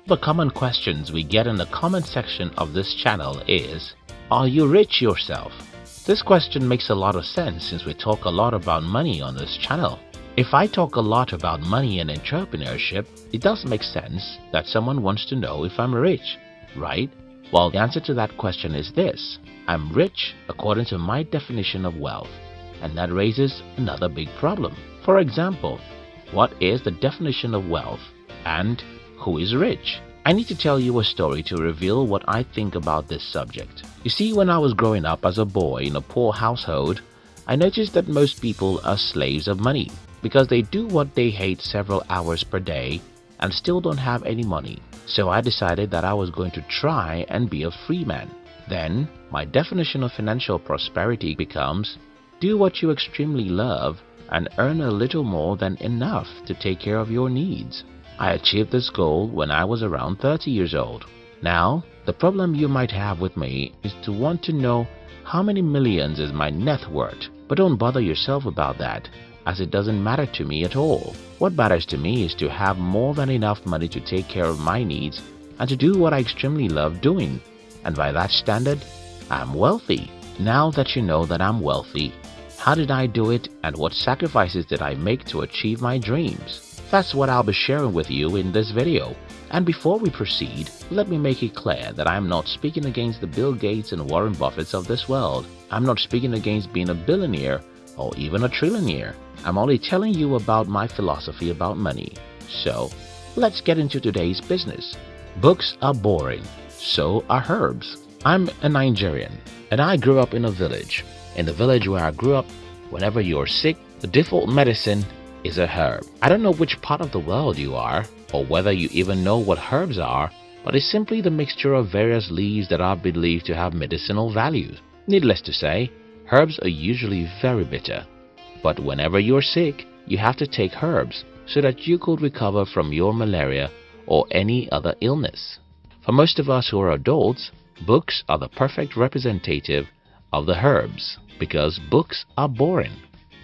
The common questions we get in the comment section of this channel is, are you rich yourself? This question makes a lot of sense since we talk a lot about money on this channel. If I talk a lot about money and entrepreneurship, it does make sense that someone wants to know if I'm rich, right? Well, the answer to that question is this: I'm rich according to my definition of wealth, and that raises another big problem. For example, what is the definition of wealth and who is rich? I need to tell you a story to reveal what I think about this subject. You see, when I was growing up as a boy in a poor household, I noticed that most people are slaves of money because they do what they hate several hours per day and still don't have any money. So I decided that I was going to try and be a free man. Then, my definition of financial prosperity becomes, do what you extremely love and earn a little more than enough to take care of your needs. I achieved this goal when I was around 30 years old. Now, the problem you might have with me is to want to know how many millions is my net worth. But don't bother yourself about that, as it doesn't matter to me at all. What matters to me is to have more than enough money to take care of my needs and to do what I extremely love doing. And by that standard, I'm wealthy. Now that you know that I'm wealthy, how did I do it and what sacrifices did I make to achieve my dreams? That's what I'll be sharing with you in this video. And before we proceed, let me make it clear that I'm not speaking against the Bill Gates and Warren Buffetts of this world. I'm not speaking against being a billionaire or even a trillionaire. I'm only telling you about my philosophy about money. So, let's get into today's business. Books are boring, so are herbs. I'm a Nigerian, and I grew up in a village. In the village where I grew up, whenever you're sick, the default medicine is a herb. I don't know which part of the world you are, or whether you even know what herbs are, but it's simply the mixture of various leaves that are believed to have medicinal values. Needless to say, herbs are usually very bitter. But whenever you're sick, you have to take herbs so that you could recover from your malaria or any other illness. For most of us who are adults, books are the perfect representative of the herbs because books are boring.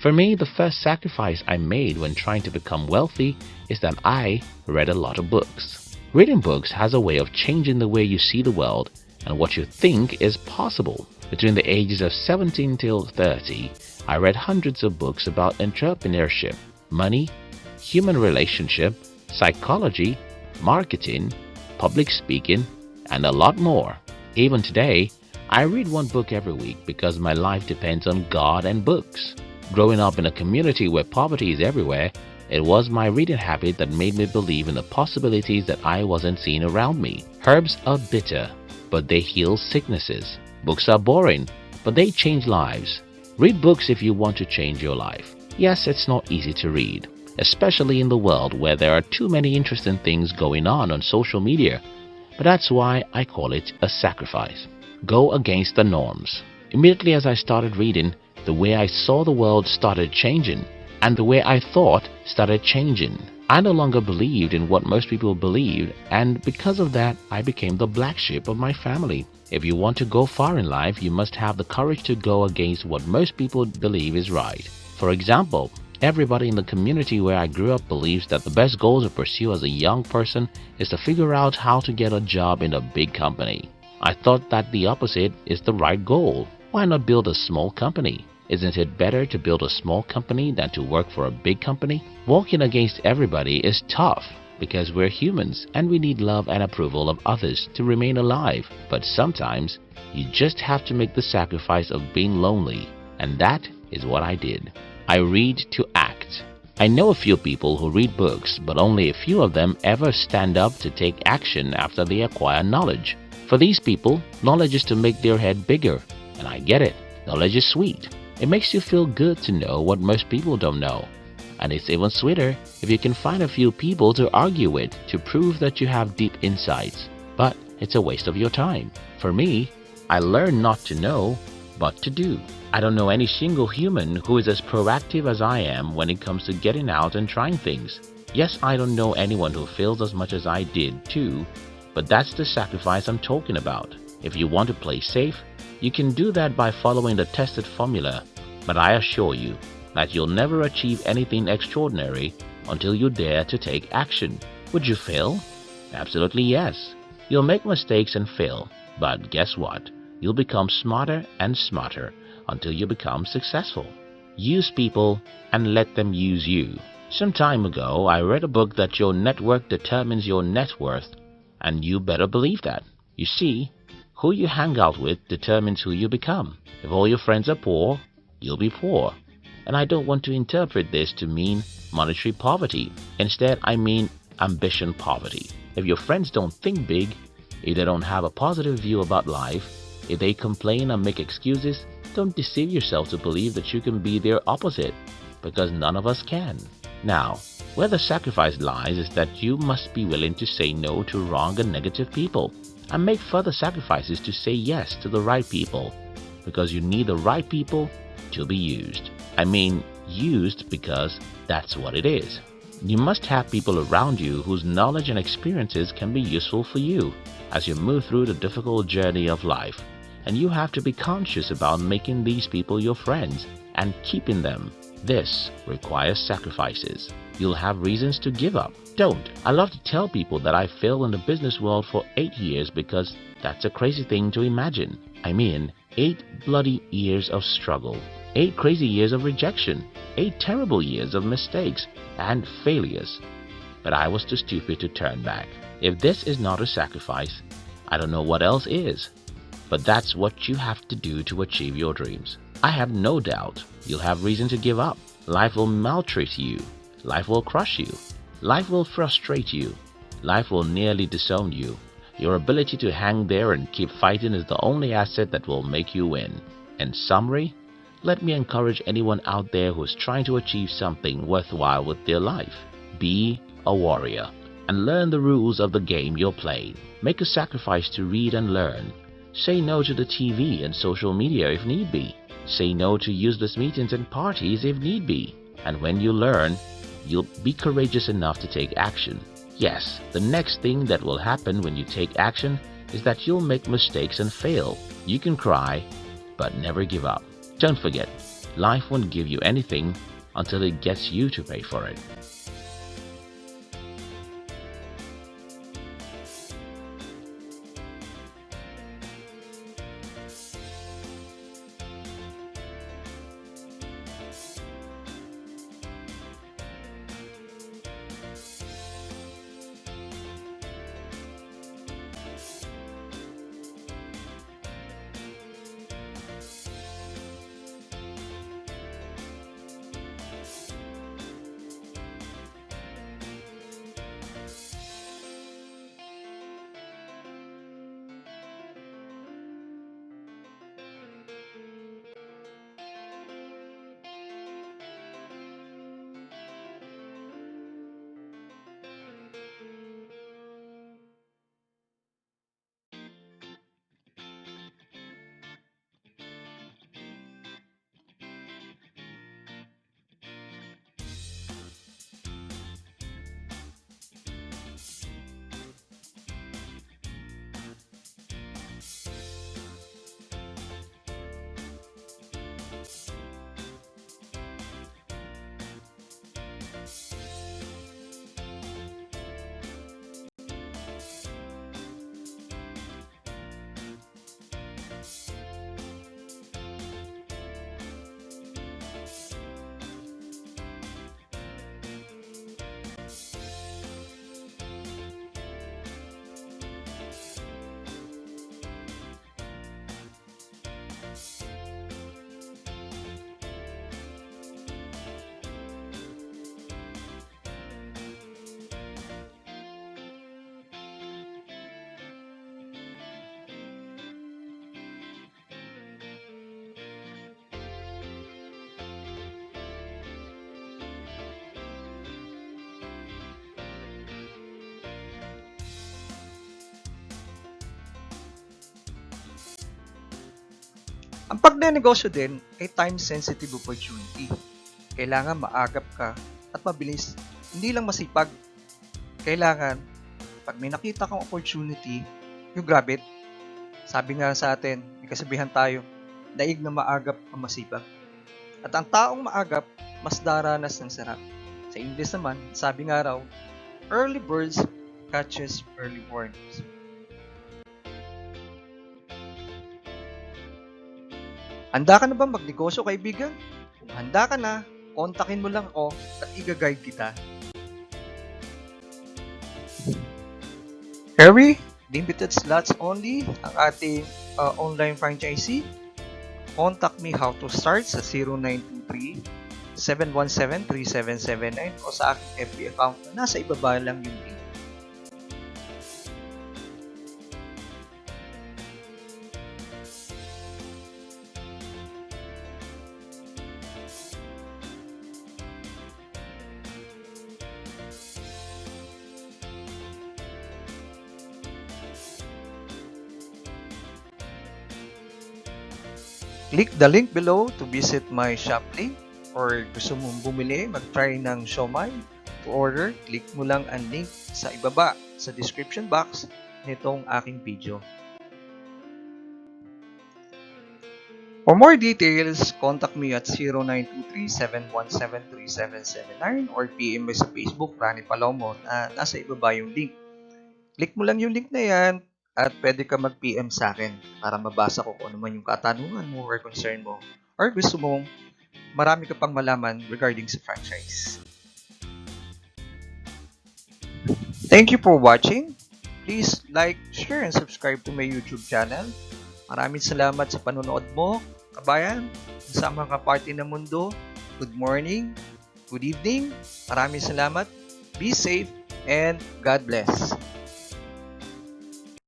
For me, the first sacrifice I made when trying to become wealthy is that I read a lot of books. Reading books has a way of changing the way you see the world and what you think is possible. Between the ages of 17 till 30, I read hundreds of books about entrepreneurship, money, human relationship, psychology, marketing, public speaking, and a lot more. Even today, I read one book every week because my life depends on God and books. Growing up in a community where poverty is everywhere, it was my reading habit that made me believe in the possibilities that I wasn't seeing around me. Herbs are bitter, but they heal sicknesses. Books are boring, but they change lives. Read books if you want to change your life. Yes, it's not easy to read, especially in the world where there are too many interesting things going on social media. But that's why I call it a sacrifice. Go against the norms. Immediately as I started reading, the way I saw the world started changing, and the way I thought started changing. I no longer believed in what most people believed, and because of that, I became the black sheep of my family. If you want to go far in life, you must have the courage to go against what most people believe is right. For example, everybody in the community where I grew up believes that the best goal to pursue as a young person is to figure out how to get a job in a big company. I thought that the opposite is the right goal. Why not build a small company? Isn't it better to build a small company than to work for a big company? Walking against everybody is tough because we're humans and we need love and approval of others to remain alive. But sometimes you just have to make the sacrifice of being lonely, and that is what I did. I read to act. I know a few people who read books, but only a few of them ever stand up to take action after they acquire knowledge. For these people, knowledge is to make their head bigger, and I get it. Knowledge is sweet. It makes you feel good to know what most people don't know. And it's even sweeter if you can find a few people to argue with to prove that you have deep insights. But it's a waste of your time. For me, I learned not to know, but to do. I don't know any single human who is as proactive as I am when it comes to getting out and trying things. Yes, I don't know anyone who fails as much as I did too, but that's the sacrifice I'm talking about. If you want to play safe, you can do that by following the tested formula, but I assure you that you'll never achieve anything extraordinary until you dare to take action. Would you fail? Absolutely yes. You'll make mistakes and fail, but guess what? You'll become smarter and smarter until you become successful. Use people and let them use you. Some time ago, I read a book that your network determines your net worth, and you better believe that. You see, who you hang out with determines who you become. If all your friends are poor, you'll be poor. And I don't want to interpret this to mean monetary poverty. Instead, I mean ambition poverty. If your friends don't think big, if they don't have a positive view about life, if they complain and make excuses, don't deceive yourself to believe that you can be their opposite, because none of us can. Now, where the sacrifice lies is that you must be willing to say no to wrong and negative people, and make further sacrifices to say yes to the right people, because you need the right people to be used. I mean, used because that's what it is. You must have people around you whose knowledge and experiences can be useful for you as you move through the difficult journey of life. And you have to be conscious about making these people your friends and keeping them. This requires sacrifices. You'll have reasons to give up. Don't. I love to tell people that I failed in the business world for 8 years because that's a crazy thing to imagine. I mean, 8 bloody years of struggle. 8 crazy years of rejection. 8 terrible years of mistakes and failures. But I was too stupid to turn back. If this is not a sacrifice, I don't know what else is. But that's what you have to do to achieve your dreams. I have no doubt you'll have reason to give up. Life will maltreat you. Life will crush you. Life will frustrate you. Life will nearly disown you. Your ability to hang there and keep fighting is the only asset that will make you win. In summary, let me encourage anyone out there who's trying to achieve something worthwhile with their life. Be a warrior and learn the rules of the game you're playing. Make a sacrifice to read and learn. Say no to the TV and social media if need be. Say no to useless meetings and parties if need be. And when you learn, you'll be courageous enough to take action. Yes, the next thing that will happen when you take action is that you'll make mistakes and fail. You can cry, but never give up. Don't forget, life won't give you anything until it gets you to pay for it. Ang pagnenegosyo din ay time-sensitive opportunity. Kailangan maagap ka at mabilis, hindi lang masipag. Kailangan, pag may nakita kang opportunity, you grab it. Sabi nga sa atin, may kasabihan tayo, daig na maagap ang masipag. At ang taong maagap, mas daranas ng sarap. Sa English naman, sabi nga raw, early birds catches early worms. Handa ka na ba magnegosyo, kaibigan? Kung handa ka na, kontakin mo lang ako at i-guide kita. Harry, limited slots only ang ating online franchisee. Contact me how to start sa 0923-717-3779 o sa aking FB account na nasa ibaba lang yung link. Click the link below to visit my shop link, or gusto mong bumili, mag-try ng siomai. To order, click mo lang ang link sa ibaba sa description box nitong aking video. For more details, contact me at 0923-717-3779 or PM me sa Facebook, Rani Palomo, na nasa ibaba yung link. Click mo lang yung link na yan at pwede ka mag-PM sa akin para mabasa ko kung ano man yung katanungan mo or concern mo, or gusto mong marami ka pang malaman regarding sa franchise. Thank you for watching. Please like, share, and subscribe to my YouTube channel. Maraming salamat sa panonood mo, kabayan, sa mga party ng mundo. Good morning, good evening. Maraming salamat. Be safe and God bless.